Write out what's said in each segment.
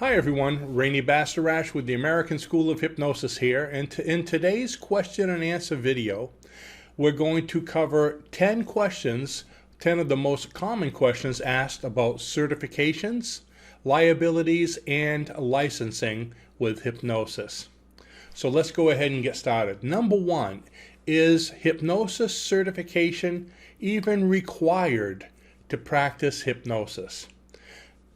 Hi everyone, Rene Bastarache with the American School of Hypnosis here, and in today's question and answer video, we're going to cover 10 questions, 10 of the most common questions asked about certifications, liabilities, and licensing with hypnosis. So let's go ahead and get started. Number one, is hypnosis certification even required to practice hypnosis?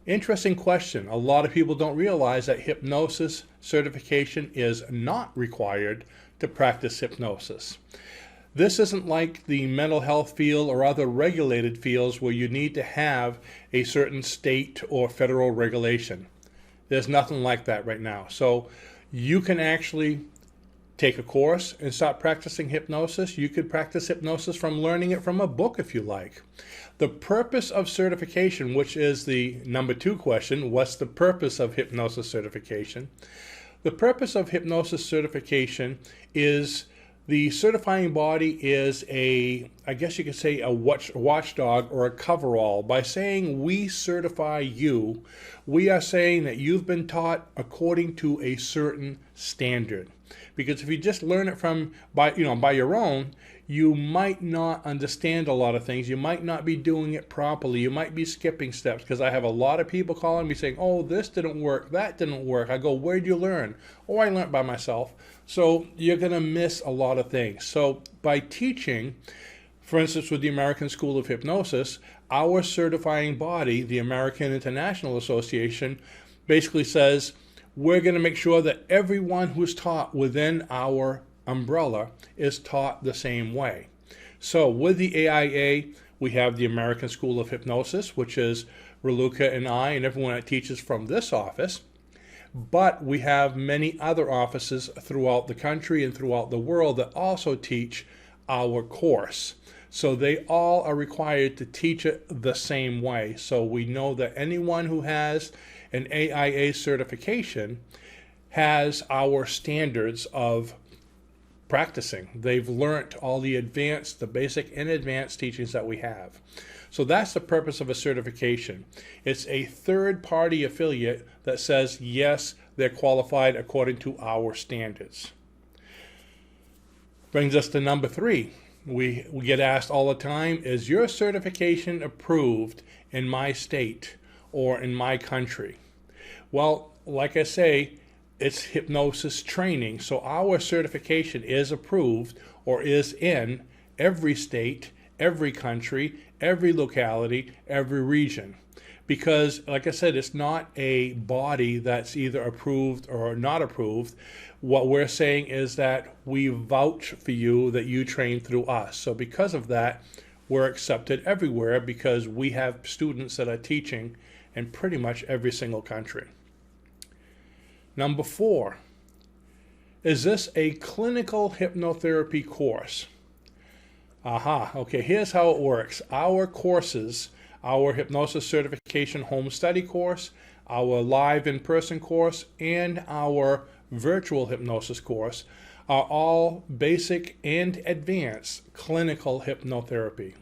Interesting question. A lot of people don't realize that hypnosis certification is not required to practice hypnosis. This isn't like the mental health field or other regulated fields where you need to have a certain state or federal regulation. There's nothing like that right now. So you can actually take a course and start practicing hypnosis. You could practice hypnosis from learning it from a book if you like. The purpose of certification, which is the number two question, what's the purpose of hypnosis certification? The purpose of hypnosis certification is the certifying body is I guess you could say a watchdog or a coverall. By saying we certify you, we are saying that you've been taught according to a certain standard. Because if you just learn it by your own, you might not understand a lot of things. You might not be doing it properly. You might be skipping steps, because I have a lot of people calling me saying, oh, this didn't work, that didn't work. I go, where'd you learn? Oh, I learned by myself. So you're going to miss a lot of things. So by teaching, for instance, with the American School of Hypnosis, our certifying body, the American International Association, basically says, we're going to make sure that everyone who's taught within our umbrella is taught the same way. So with the AIA, we have the American School of Hypnosis, which is Raluca and I and everyone that teaches from this office. But we have many other offices throughout the country and throughout the world that also teach our course. So they all are required to teach it the same way. So we know that anyone who has an AIA certification has our standards of practicing. They've learned all the basic and advanced teachings that we have. So that's the purpose of a certification. It's a third-party affiliate that says, yes, they're qualified according to our standards. Brings us to number three. We get asked all the time, is your certification approved in my state or in my country? Well, like I say, it's hypnosis training. So our certification is approved or is in every state, every country, every locality, every region. Because, like I said, it's not a body that's either approved or not approved. What we're saying is that we vouch for you that you train through us. So because of that, we're accepted everywhere because we have students that are teaching in pretty much every single country. Number four, is this a clinical hypnotherapy course? Okay, here's how it works. Our courses, our hypnosis certification home study course, our live in-person course, and our virtual hypnosis course are all basic and advanced clinical hypnotherapy.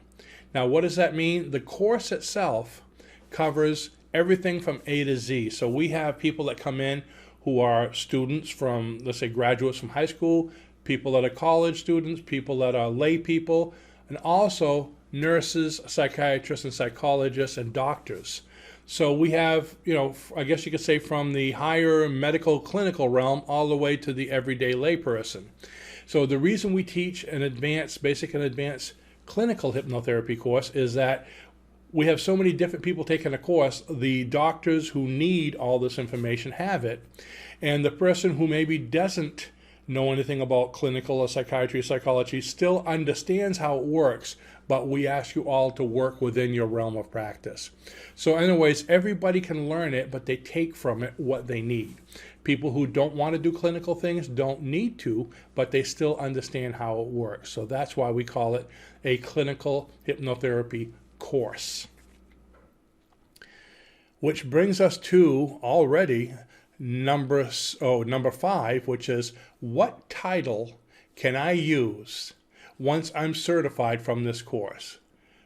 Now, what does that mean? The course itself covers everything from A to Z. So we have people that come in who are students from, let's say, graduates from high school, people that are college students, people that are lay people, and also nurses, psychiatrists, and psychologists, and doctors. So we have, I guess you could say from the higher medical clinical realm all the way to the everyday lay person. So the reason we teach an basic and advanced clinical hypnotherapy course is that we have so many different people taking a course. The doctors who need all this information have it. And the person who maybe doesn't know anything about clinical or psychiatry or psychology still understands how it works, but we ask you all to work within your realm of practice. So anyways, everybody can learn it, but they take from it what they need. People who don't want to do clinical things don't need to, but they still understand how it works. So that's why we call it a clinical hypnotherapy course. Which brings us to already number 5, which is, what title can I use once I'm certified from this course?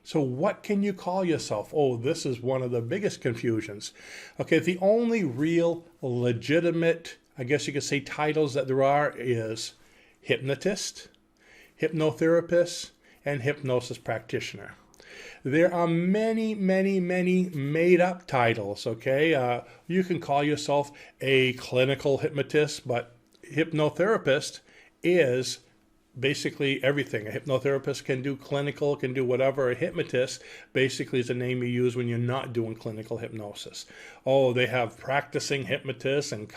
So what can you call yourself? Oh, this is one of the biggest confusions. Okay, the only real legitimate, I guess you could say, titles that there are is hypnotist, hypnotherapist, and hypnosis practitioner. There are many, many, many made up titles, okay? You can call yourself a clinical hypnotist, but hypnotherapist is basically everything. A hypnotherapist can do clinical, can do whatever. A hypnotist basically is a name you use when you're not doing clinical hypnosis. Oh, they have practicing hypnotists and,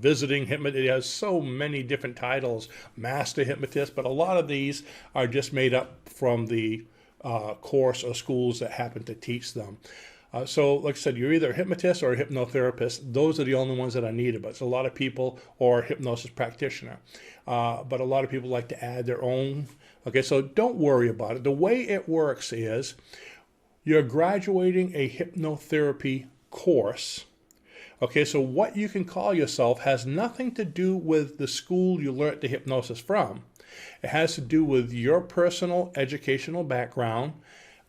visiting hypnotists. It has so many different titles, master hypnotist, but a lot of these are just made up from the course or schools that happen to teach them. So like I said, you're either a hypnotist or a hypnotherapist. Those are the only ones that are needed, but it's a lot of people, or a hypnosis practitioner. But a lot of people like to add their own. Okay, so don't worry about it. The way it works is you're graduating a hypnotherapy course. Okay, so what you can call yourself has nothing to do with the school you learned the hypnosis from. It has to do with your personal educational background,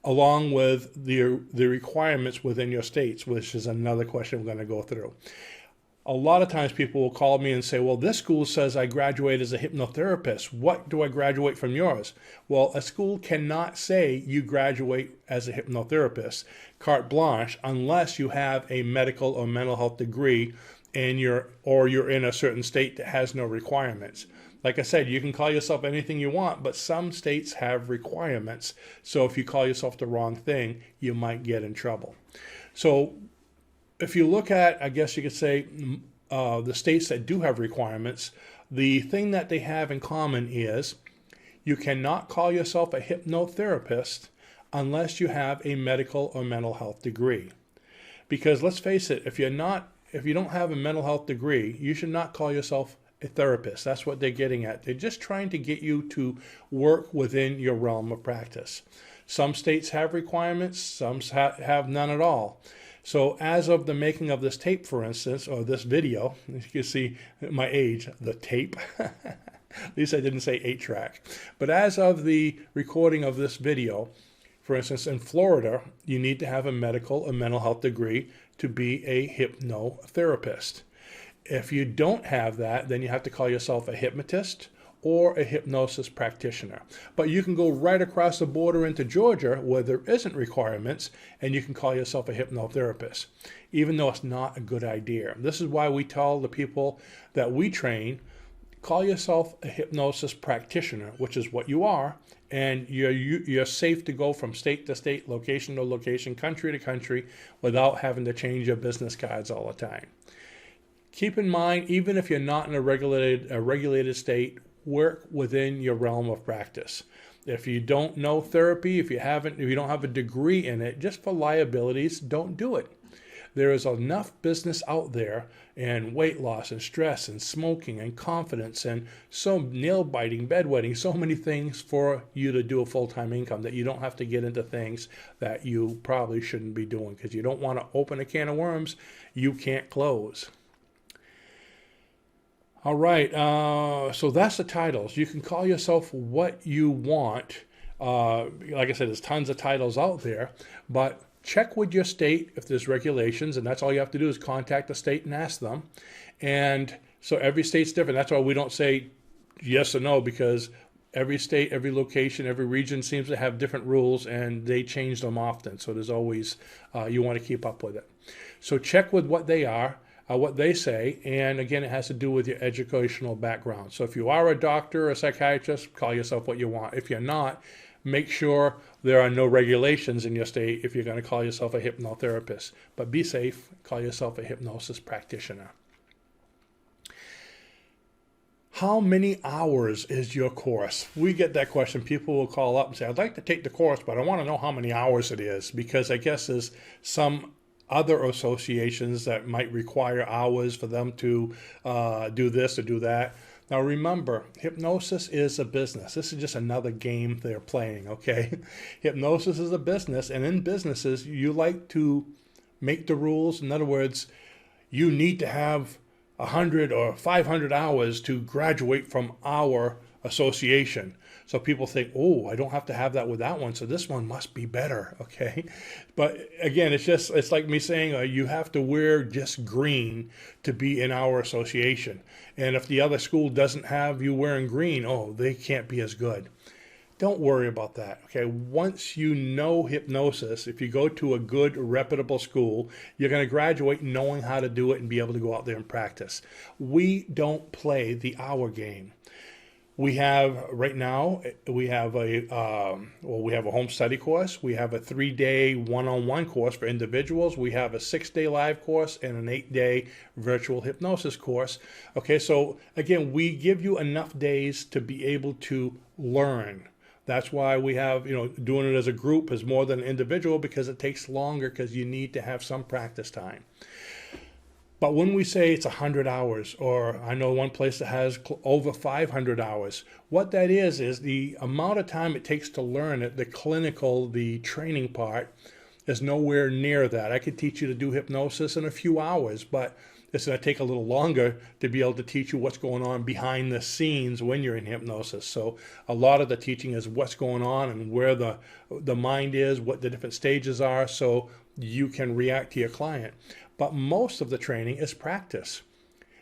along with the requirements within your states, which is another question we're going to go through. A lot of times people will call me and say, well, this school says I graduate as a hypnotherapist. What do I graduate from yours? Well, a school cannot say you graduate as a hypnotherapist, carte blanche, unless you have a medical or mental health degree and you're in a certain state that has no requirements. Like I said, you can call yourself anything you want, but some states have requirements. So if you call yourself the wrong thing, you might get in trouble. So if you look at, I guess you could say, the states that do have requirements, the thing that they have in common is you cannot call yourself a hypnotherapist unless you have a medical or mental health degree. Because let's face it, if you don't have a mental health degree, you should not call yourself a therapist. That's what they're getting at. They're just trying to get you to work within your realm of practice. Some states have requirements, some have none at all. So as of the making of this tape, for instance, or this video, you can see my age, the tape. At least I didn't say 8-track. But as of the recording of this video, for instance, in Florida, you need to have a medical or mental health degree to be a hypnotherapist. If you don't have that, then you have to call yourself a hypnotist or a hypnosis practitioner. But you can go right across the border into Georgia where there isn't requirements, and you can call yourself a hypnotherapist, even though it's not a good idea. This is why we tell the people that we train, call yourself a hypnosis practitioner, which is what you are, and you're safe to go from state to state, location to location, country to country, without having to change your business cards all the time. Keep in mind, even if you're not in a regulated state, work within your realm of practice. If you don't know therapy, if you don't have a degree in it, just for liabilities, don't do it. There is enough business out there, and weight loss and stress and smoking and confidence and nail biting, bedwetting, so many things for you to do a full-time income that you don't have to get into things that you probably shouldn't be doing, because you don't want to open a can of worms you can't close. All right, so that's the titles. You can call yourself what you want. Like I said, there's tons of titles out there, but check with your state if there's regulations, and that's all you have to do is contact the state and ask them. And so every state's different. That's why we don't say yes or no, because every state, every location, every region seems to have different rules, and they change them often. So there's always, you want to keep up with it. So check with what they are. What they say, and again, it has to do with your educational background. So if you are a doctor or a psychiatrist, call yourself what you want. If you're not, make sure there are no regulations in your state if you're going to call yourself a hypnotherapist. But be safe, call yourself a hypnosis practitioner. How many hours is your course? We get that question. People will call up and say, I'd like to take the course, but I want to know how many hours it is, because I guess there's some other associations that might require hours for them to do this or do that. Now remember, hypnosis is a business. This is just another game they're playing, okay? Hypnosis is a business, and in businesses, you like to make the rules. In other words, you need to have 100 or 500 hours to graduate from our association. So people think, oh, I don't have to have that with that one, so this one must be better, okay? But again, it's like me saying you have to wear just green to be in our association. And if the other school doesn't have you wearing green, oh, they can't be as good. Don't worry about that, okay? Once you know hypnosis, if you go to a good, reputable school, you're going to graduate knowing how to do it and be able to go out there and practice. We don't play the hour game. We have right now, we have a home study course. We have a 3-day one-on-one course for individuals. We have a 6-day live course and an 8-day virtual hypnosis course. Okay, so again, we give you enough days to be able to learn. That's why we have, doing it as a group is more than an individual, because it takes longer because you need to have some practice time. But when we say it's 100 hours, or I know one place that has over 500 hours, what that is the amount of time it takes to learn it, the clinical, the training part, is nowhere near that. I could teach you to do hypnosis in a few hours, but it's going to take a little longer to be able to teach you what's going on behind the scenes when you're in hypnosis. So a lot of the teaching is what's going on and where the mind is, what the different stages are, so you can react to your client. But most of the training is practice.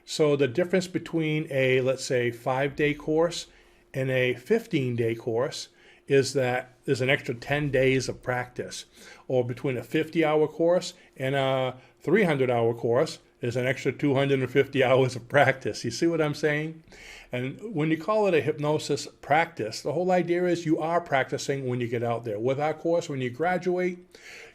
So the difference between a, let's say, 5-day course and a 15-day course is that there's an extra 10 days of practice. Or between a 50-hour course and a 300-hour course, there's an extra 250 hours of practice. You see what I'm saying? And when you call it a hypnosis practice, the whole idea is you are practicing when you get out there. With our course, when you graduate,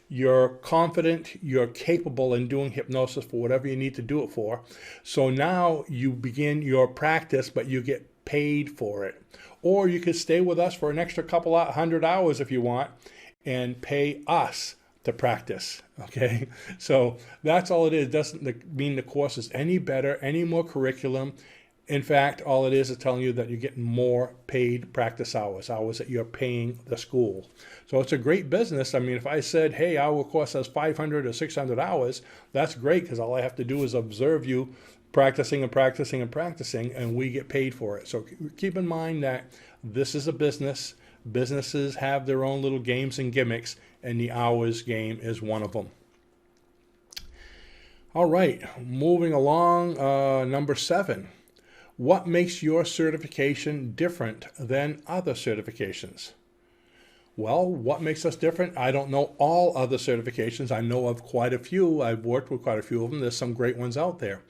you're confident, you're capable in doing hypnosis for whatever you need to do it for. So now you begin your practice, but you get paid for it. Or you could stay with us for an extra couple 100 hours if you want and pay us to practice, okay? So that's all it is. It doesn't mean the course is any better, any more curriculum. In fact, all it is telling you that you're getting more paid practice hours that you're paying the school. So it's a great business. I mean, if I said, hey, our course has 500 or 600 hours, that's great, because all I have to do is observe you practicing and practicing and practicing, and we get paid for it. So keep in mind that this is a business. Businesses have their own little games and gimmicks, and the hours game is one of them. All right, moving along, number 7. What makes your certification different than other certifications? Well, what makes us different? I don't know all other certifications. I know of quite a few. I've worked with quite a few of them. There's some great ones out there.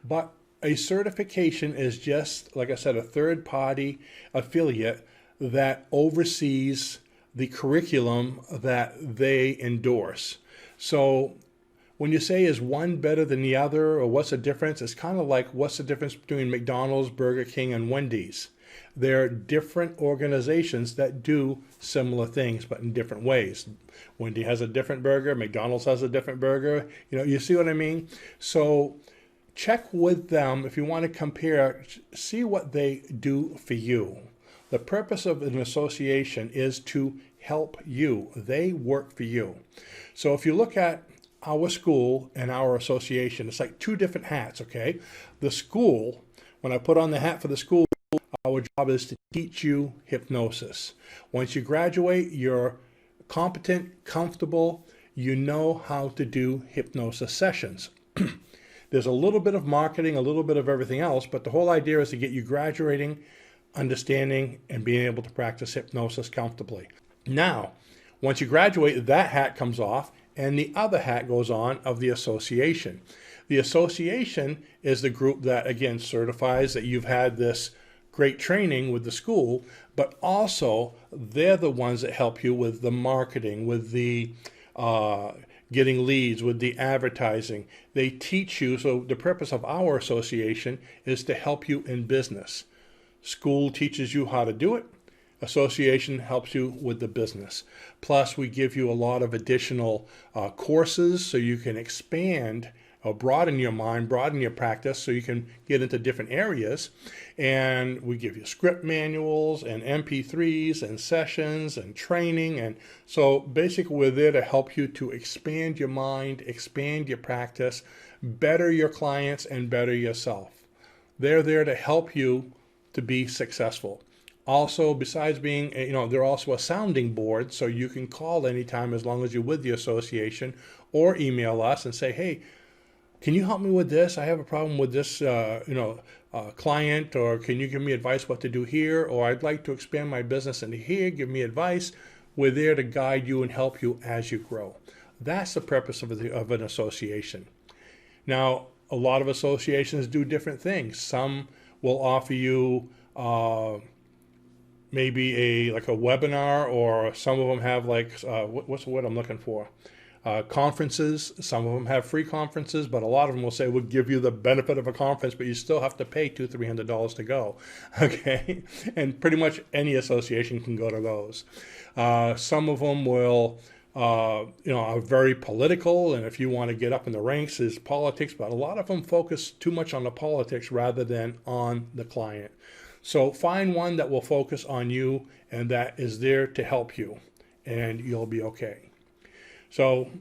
But a certification is just, like I said, a third-party affiliate that oversees the curriculum that they endorse. So when you say, is one better than the other, or what's the difference? It's kind of like, what's the difference between McDonald's, Burger King, and Wendy's? They're different organizations that do similar things, but in different ways. Wendy has a different burger. McDonald's has a different burger. You see what I mean? So check with them if you want to compare. See what they do for you. The purpose of an association is to help you. They work for you. So if you look at our school and our association, it's like two different hats, okay? The school, when I put on the hat for the school, our job is to teach you hypnosis. Once you graduate, you're competent, comfortable, you know how to do hypnosis sessions. There's a little bit of marketing, a little bit of everything else, but the whole idea is to get you graduating, understanding, and being able to practice hypnosis comfortably. Now, once you graduate, that hat comes off, and the other hat goes on of the association. The association is the group that, again, certifies that you've had this great training with the school, but also they're the ones that help you with the marketing, with the getting leads, with the advertising. They teach you. So the purpose of our association is to help you in business. School teaches you how to do it. Association helps you with the business. Plus, we give you a lot of additional courses so you can expand or broaden your mind, broaden your practice so you can get into different areas. And we give you script manuals and MP3s and sessions and training. And so basically we're there to help you to expand your mind, expand your practice, better your clients, and better yourself. They're there to help you to be successful. Also, besides being, they're also a sounding board, so you can call anytime as long as you're with the association, or email us and say, hey, can you help me with this? I have a problem with this, client, or can you give me advice what to do here? Or I'd like to expand my business into here, give me advice. We're there to guide you and help you as you grow. That's the purpose of an association. Now, a lot of associations do different things. Some will offer you maybe like a webinar, or some of them have what's the word I'm looking for? Conferences. Some of them have free conferences, but a lot of them will say we'll give you the benefit of a conference, but you still have to pay $200-300 to go. Okay, and pretty much any association can go to those. Some of them will, are very political, and if you want to get up in the ranks, is politics. But a lot of them focus too much on the politics rather than on the client. So find one that will focus on you and that is there to help you, and you'll be okay. So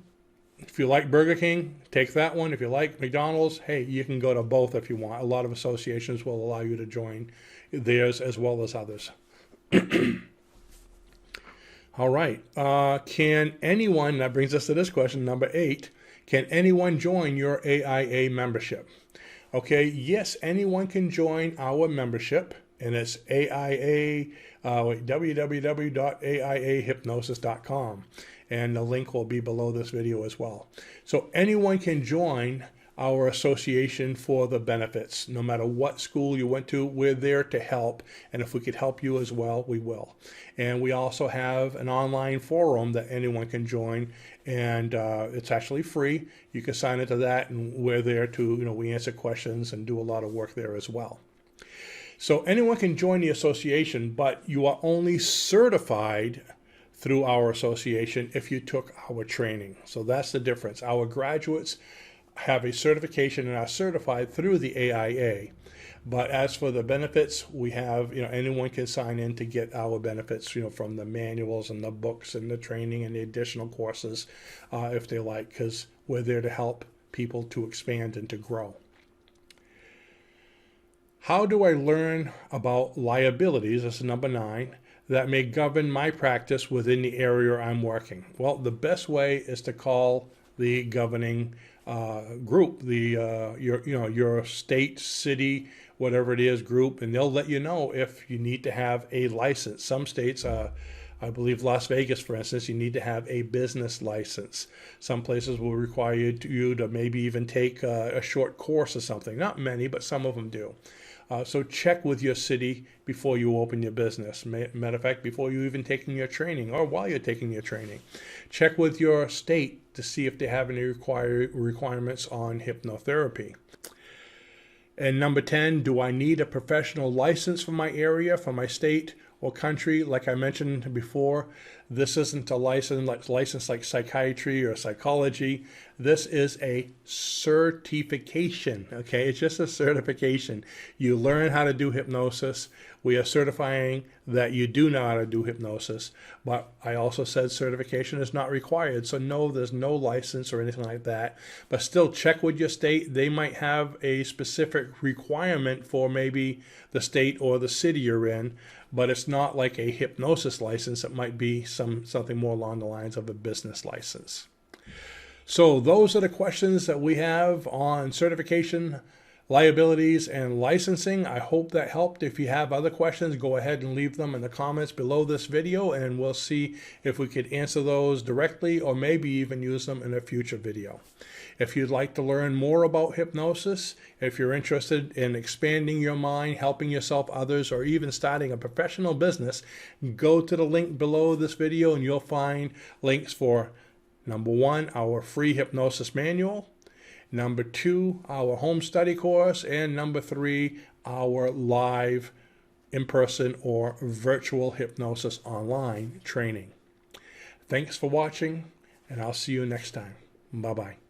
if you like Burger King, take that one. If you like McDonald's, hey, you can go to both if you want. A lot of associations will allow you to join theirs as well as others. All right. Can anyone, that brings us to this question, number 8, can anyone join your AIA membership? Okay, yes, anyone can join our membership, and it's AIA, www.aiahypnosis.com. And the link will be below this video as well. So anyone can join our association for the benefits. No matter what school you went to, we're there to help. And if we could help you as well, we will. And we also have an online forum that anyone can join. And it's actually free. You can sign into that, and we're there to, we answer questions and do a lot of work there as well. So anyone can join the association, but you are only certified through our association if you took our training. So that's the difference. Our graduates have a certification and are certified through the AIA. But as for the benefits, we have, anyone can sign in to get our benefits, from the manuals and the books and the training and the additional courses if they like, because we're there to help people to expand and to grow. How do I learn about liabilities? This is number 9. That may govern my practice within the area I'm working. Well, the best way is to call the governing group, your state, city, whatever it is, group, and they'll let you know if you need to have a license. Some states, I believe Las Vegas, for instance, you need to have a business license. Some places will require you to maybe even take a short course or something. Not many, but some of them do. So check with your city before you open your business. Matter of fact, before you even taking your training, or while you're taking your training. Check with your state to see if they have any requirements on hypnotherapy. And number 10, do I need a professional license for my area, for my state or country? Like I mentioned before, this isn't a license like psychiatry or psychology. This is a certification, okay? It's just a certification. You learn how to do hypnosis. We are certifying that you do know how to do hypnosis, but I also said certification is not required. So no, there's no license or anything like that, but still check with your state. They might have a specific requirement for maybe the state or the city you're in, but it's not like a hypnosis license. It might be something more along the lines of a business license. So those are the questions that we have on certification, liabilities, and licensing. I hope that helped. If you have other questions, go ahead and leave them in the comments below this video, and we'll see if we could answer those directly or maybe even use them in a future video. If you'd like to learn more about hypnosis, if you're interested in expanding your mind, helping yourself, others, or even starting a professional business, go to the link below this video and you'll find links for number 1, our free hypnosis manual, number 2, our home study course, and number 3, our live in-person or virtual hypnosis online training. Thanks for watching, and I'll see you next time. Bye-bye.